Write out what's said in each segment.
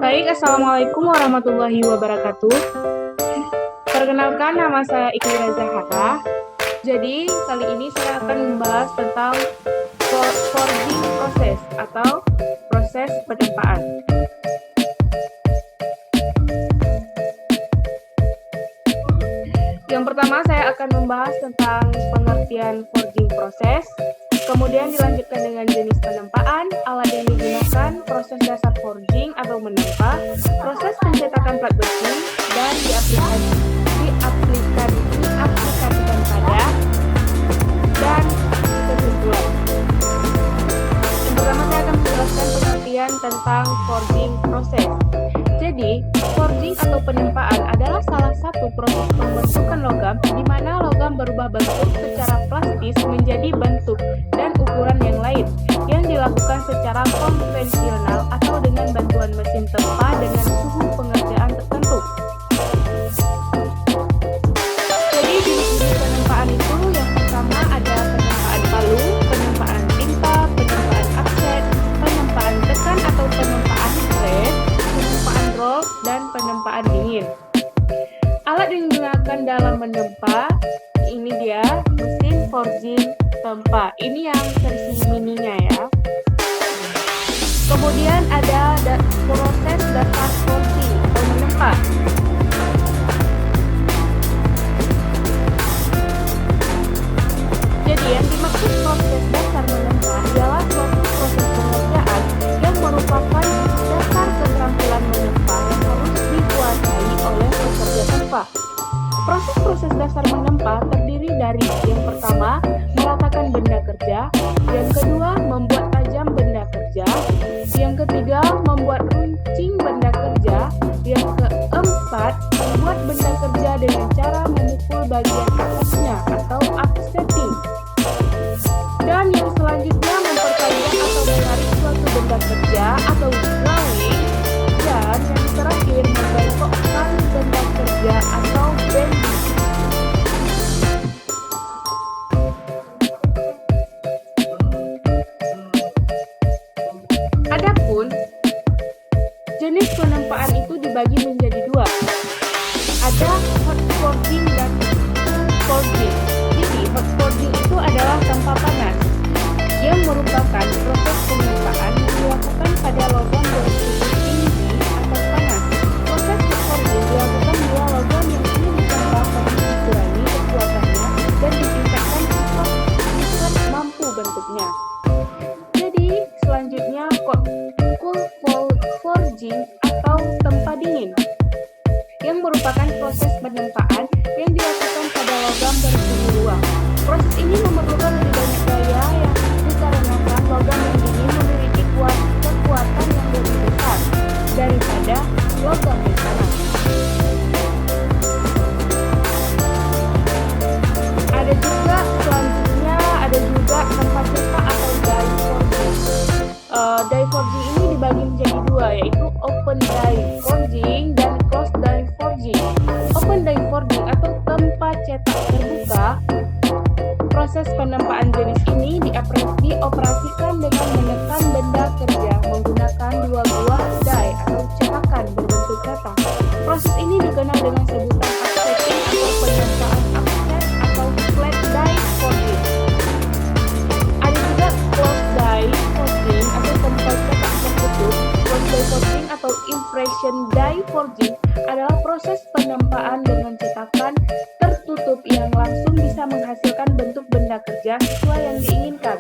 Baik, Assalamualaikum warahmatullahi wabarakatuh. Perkenalkan, nama saya Ikhlas Zahara. Jadi, kali ini saya akan membahas tentang forging proses atau proses penempaan. Yang pertama, saya akan membahas tentang pengertian forging proses. Kemudian dilanjutkan dengan jenis penempaan, alat yang digunakan, proses dasar forging atau menempa, proses pencetakan plat besi, dan diaplikasikan pada, dan kesimpulan. Yang pertama saya akan menjelaskan pengertian tentang forging proses. Jadi, forging atau penempaan adalah salah satu proses pembentukan logam di mana logam berubah bentuk secara plastis menjadi bentuk dan ukuran yang lain yang dilakukan secara konvensional atau dengan bantuan mesin tempa dengan suhu pengerjaan tertentu. Jadi jenis-jenis penempaan itu yang pertama ada penempaan palu, penempaan tinta, penempaan offset, penempaan tekan atau penempaan thread, penempaan roll, dan penempaan dingin. Alat yang digunakan dalam menempa, ini dia mesin forging tempa. Ini yang versi mininya ya. Kemudian ada proses dasar forging atau menempa. Jadi yang dimaksud proses dasar menempa ialah suatu proses pengerjaan yang merupakan dasar keterampilan menempa yang harus dikuasai oleh pekerja tempa. Proses-proses dasar menempa terdiri dari yang pertama, meletakkan benda kerja, yang kedua, membuat tajam benda kerja, yang ketiga, membuat runcing benda kerja, yang keempat, membuat benda kerja dengan cara memukul bagian atasnya atau offsetting. Dan yang selanjutnya, memperpanjang atau menarik suatu benda kerja atau drawing, dan yang terakhir, membengkokkan benda kerja atau bending. Adapun jenis penempaan itu dibagi menjadi dua. Ada hot forging dan cool forging. Jadi hot forging itu adalah tanpa panas, yang merupakan proses penempaan yang dilakukan pada logam bersuhu tinggi atau panas. Proses hot forging dilakukan bila logam yang ingin ditempa harus dikurangi kekuatannya dan ditingkatkan sifat mampu bentuknya. Jadi selanjutnya cool forging atau tempa dingin, yang merupakan proses penempaan yang dilakukan pada logam bersuhu ruang. Proses ini memerlukan lebih banyak daya yang dikarenakan logam yang dingin memiliki kekuatan yang lebih besar daripada logam yang panas. Ada juga tempa cetak atau die forging. Die forging ini dibagi menjadi dua, yaitu open die forging dan closed die forging. Open die forging atau tempa cetak terbuka. Proses penempaan jenis ini dioperasikan dengan menekan benda kerja menggunakan dua buah die atau cetakan berbentuk kotak. Proses ini dikenal dengan sebutan offsetting atau penempaan offset atau flat die forging. Ada juga closed die forging atau tempa cetak tertutup. Closed die forging atau impression die forging adalah proses penempaan dengan cetakan tertutup yang langsung bisa menghasilkan bentuk benda kerja sesuai yang diinginkan.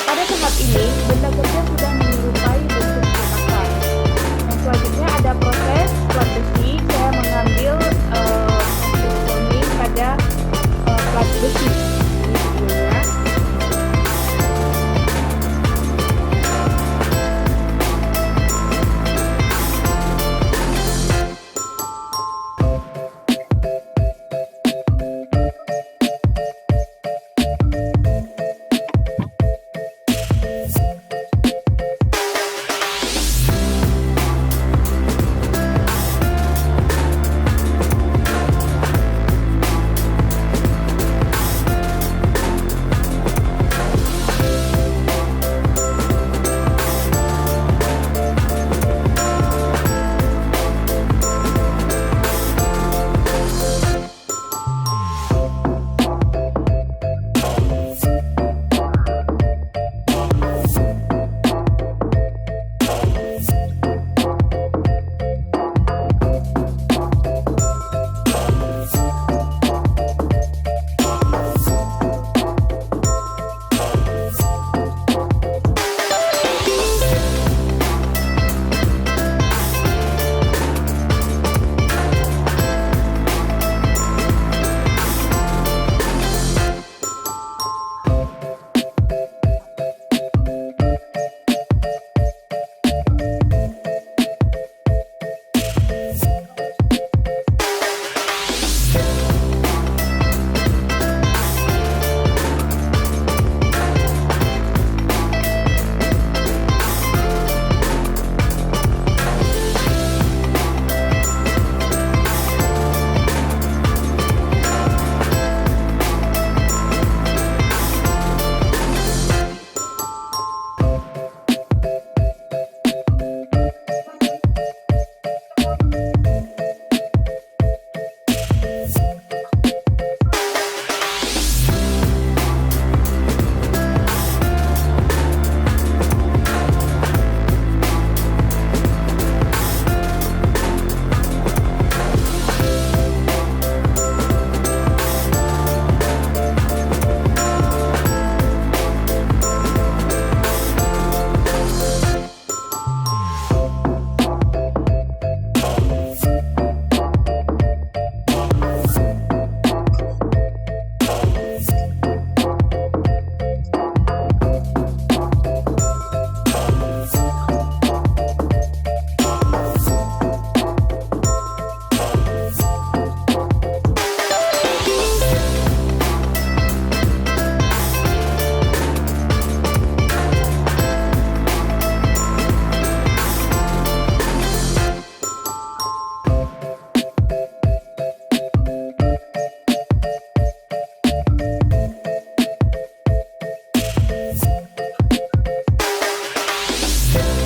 Pada tahap ini, benda kerja sudah menyerupai bentuk cetakan. Nah, selanjutnya ada proses plat besi. Saya mengambil hasil pada plat besi. Ini videonya.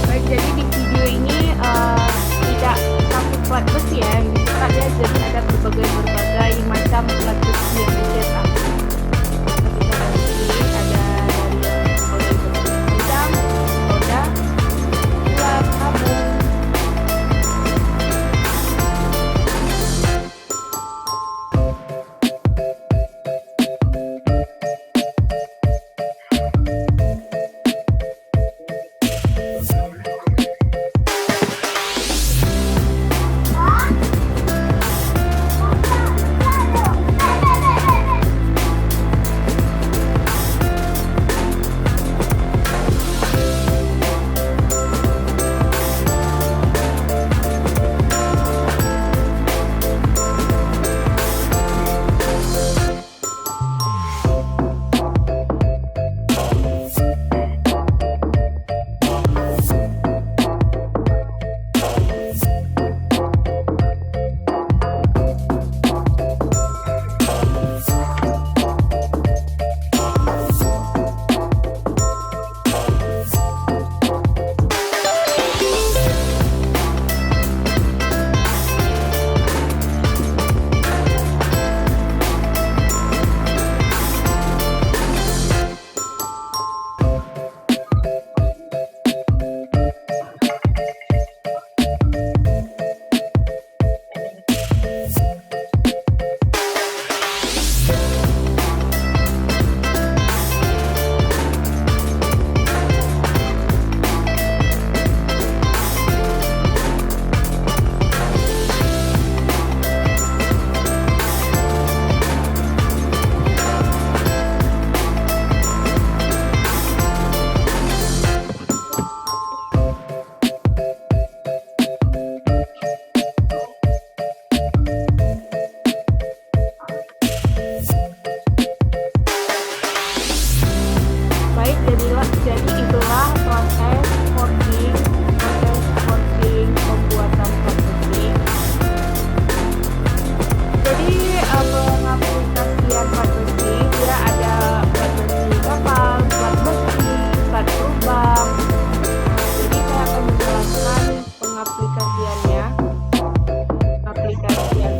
Baik, jadi di video ini tidak satu plat besi ya yang dicetak ya, jadi ada berbagai macam plat besi yang dicetak. Ketika dari sini ada dari roda panjang, roda, plat, tabung. Jadi itulah proses forging pembuatan plat besi. Jadi pengaplikasian plat besi dia ada plat besi kapal, plat besi, plat lubang. Jadi saya akan menjelaskan pengaplikasiannya. Aplikasian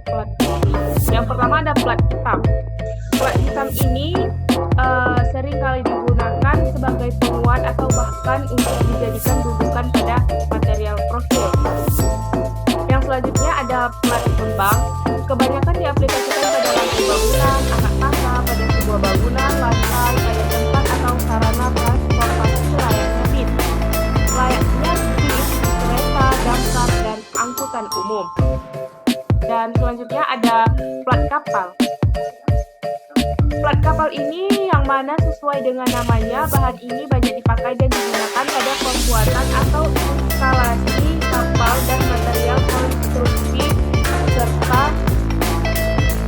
plat besi. Yang pertama ada plat hitam. Plat hitam ini sering kali digunakan sebagai penguat atau bahkan untuk dijadikan dudukan pada material profil. Yang selanjutnya ada plat kembang. Kebanyakan diaplikasikan pada lantai bangunan, anak tangga, pada sebuah bangunan, lantai, pada tempat atau sarana transportasi layaknya bis, kereta, damkar, dan angkutan umum. Dan selanjutnya ada plat kapal. Plat kapal ini yang mana sesuai dengan namanya, bahan ini banyak dipakai dan digunakan pada pembuatan atau instalasi kapal dan material konstruksi serta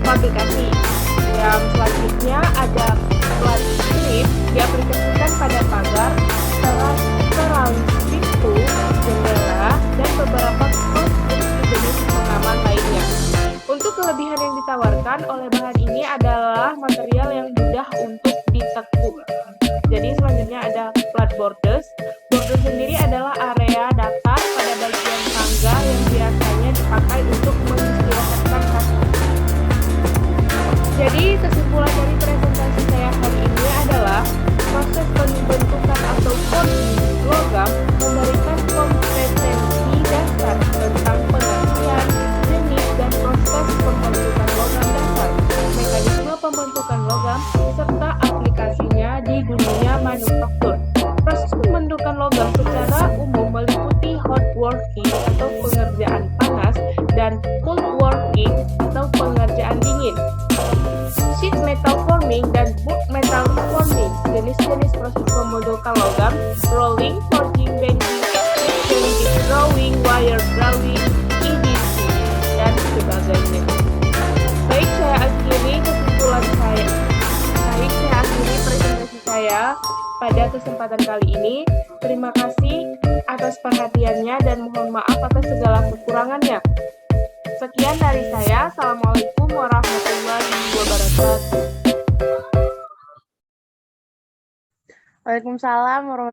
fabrikasi. Yang selanjutnya ada plat strip, diaplikasikan pada pagar, teralis pintu, jendela, dan beberapa konstruksi jenis pengaman lainnya. Untuk kelebihan yang ditawarkan oleh bahan ini adalah material yang mudah untuk ditekuk. Jadi selanjutnya ada plat borders. Borders sendiri adalah area datar pada bagian tangga yang biasanya dipakai untuk mengistirahatkan kaki. Jadi kesimpulan dari presentasi saya hari ini adalah proses pembentukan atau forging logam memberikan kompetensi dasar tentang pengertian, jenis, dan proses pembentukan logam dasar, mekanisme pembentukan logam, serta aplikasinya di dunia manufaktur. Proses pembentukan logam secara umum meliputi hot working atau pengerjaan panas dan cold working atau pengerjaan dingin, sheet metal forming dan boot metal forming. Jenis-jenis proses pembentukan logam: rolling, forging, bending, extrusion, drawing, wire drawing, EDC, dan sebagainya. Baik, saya akhiri presentasi saya pada kesempatan kali ini. Terima kasih atas perhatiannya dan mohon maaf atas segala kekurangannya. Sekian dari saya. Assalamualaikum warahmatullahi wabarakatuh. Waalaikumsalam warahmatullahi